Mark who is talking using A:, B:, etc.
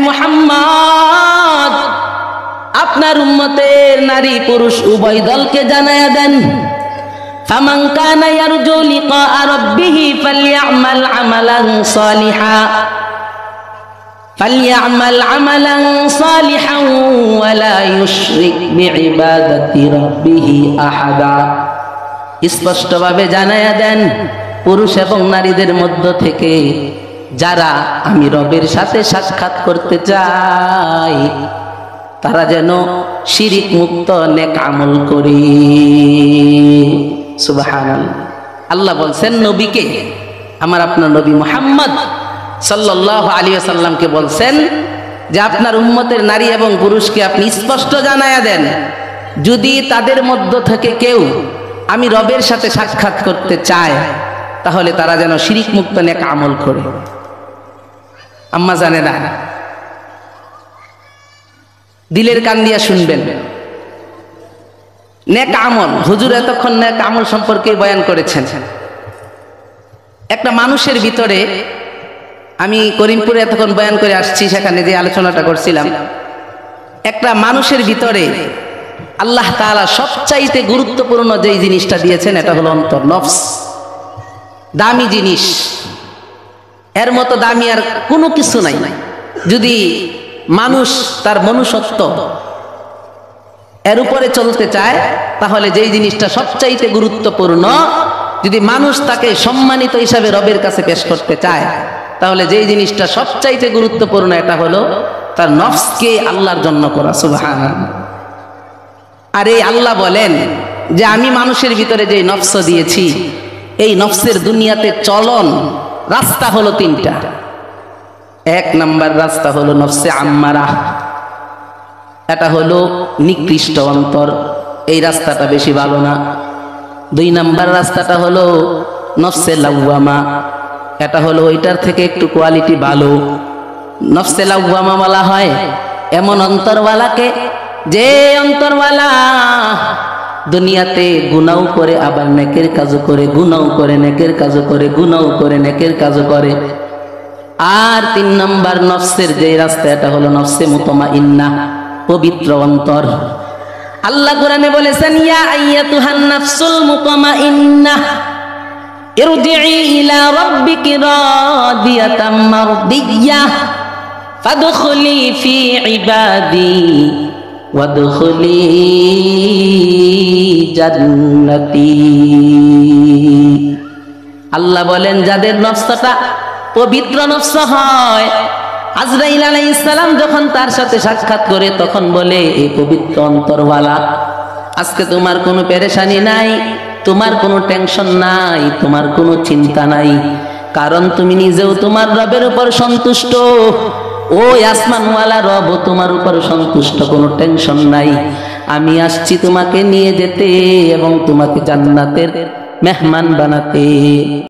A: মুহাম্মদ আপনার উম্মতের নারী পুরুষ উভয় দলকে জানায়া দেন, ফামান কানা ইয়ারজু লিকা রাব্বিহি ফালইআমাল আমালান সালিহান ওয়া লা ইউশরিক বিইবাদাতি রাব্বিহি আহাদা। স্পষ্টভাবে জানায়া দেন পুরুষ এবং নারীদের মধ্য থেকে যারা আমি রবের সাথে সাক্ষাৎ করতে চাই তারা যেন শিরিক মুক্ত নেক আমল করি। সুবহানাল্লাহ। আল্লাহ বলছেন নবীকে, আমার আপনার নবী মুহাম্মদ সাল্লাল্লাহু আলাইহি ওয়াসাল্লামকে বলছেন যে আপনার উম্মতের নারী এবং পুরুষকে আপনি স্পষ্ট জানায়া দেন, যদি তাদের মধ্য থেকে কেউ আমি রবের সাথে সাক্ষাৎ করতে চায় তাহলে তারা যেন শিরিক মুক্ত নেক আমল করে। আম্মা জানে না, দিলের কান দিয়া শুনবেন। নেক আমল, হুজুর এতক্ষণ নেক আমল সম্পর্কে বয়ান করেছেন। একটা মানুষের ভিতরে, আমি করিমপুরে এতক্ষণ বয়ান করে আসছি, সেখানে যে আলোচনাটা করছিলাম, একটা মানুষের ভিতরে আল্লাহ তাআলা সবচাইতে গুরুত্বপূর্ণ যেই জিনিসটা দিয়েছেন এটা হলো অন্তর, নফস। দামি জিনিস, এর মতো দামি আর কোনো কিছু নাই। যদি মানুষ তার মনুষ্যত্ব এর উপরে চলতে চায় তাহলে যেই জিনিসটা সবচাইতে গুরুত্বপূর্ণ, যদি মানুষ তাকে সম্মানিত হিসাবে রবের কাছে পেশ করতে চায় তাহলে যেই জিনিসটা সবচাইতে গুরুত্বপূর্ণ এটা হলো তার নফসকে আল্লাহর জন্য করা। সুবহানাল্লাহ। আর এই আল্লাহ বলেন যে আমি মানুষের ভিতরে যে নফস দিয়েছি, এই নফসের দুনিয়াতে চলন রাস্তা হলো তিনটা। এক নাম্বার রাস্তা হলো নফসে আম্মারা, এটা হলো নিকৃষ্ট অন্তর, এই রাস্তাটা বেশি ভালো না। দুই নাম্বার রাস্তাটা হলো নফসে লাওয়ামা, এটা হলো ওইটার থেকে একটু কোয়ালিটি ভালো। নফসে লাওয়ামা বলা হয় এমন অন্তরওয়ালাকে যে অন্তরওয়ালা দুনিয়াতে গুনাও করে আবার নেকের কাজও করে, গুনাও করে নেকের কাজও করে, গুনাও করে নেকের কাজও করে। আর তিন নম্বর নফসের যে রাস্তা এটা হলো নফসে মুতমাইন্নাহ, পবিত্র অন্তর। আল্লাহ কোরআনে বলেছেন, ইয়া আইয়াতুহান নাফসুল মুতমাইন্নাহ ইরজিই ইলা রাব্বিকি রাদিয়াতাম মারদিয়াহ ফাদখুলি ফি ইবাদি ওয়াদখুলি জান্নাতি। আল্লাহ বলেন যাদের নফসটা পবিত্র নফস হয়, আজরাইল আলাইহিস সালাম যখন তার সাথে সাক্ষাৎ করে তখন বলে, এই পবিত্র অন্তরওয়ালা, আজকে তোমার কোনো পেরেশানি নাই, তোমার কোনো টেনশন নাই, তোমার কোনো চিন্তা নাই, কারণ তুমি নিজেও তোমার রবের উপর সন্তুষ্ট, ওই আসমানওয়ালা রব তোমার উপর সন্তুষ্ট, কোনো টেনশন নাই। আমি আসছি তোমাকে নিয়ে যেতে এবং তোমাকে জান্নাতের মেহমান বানাতে।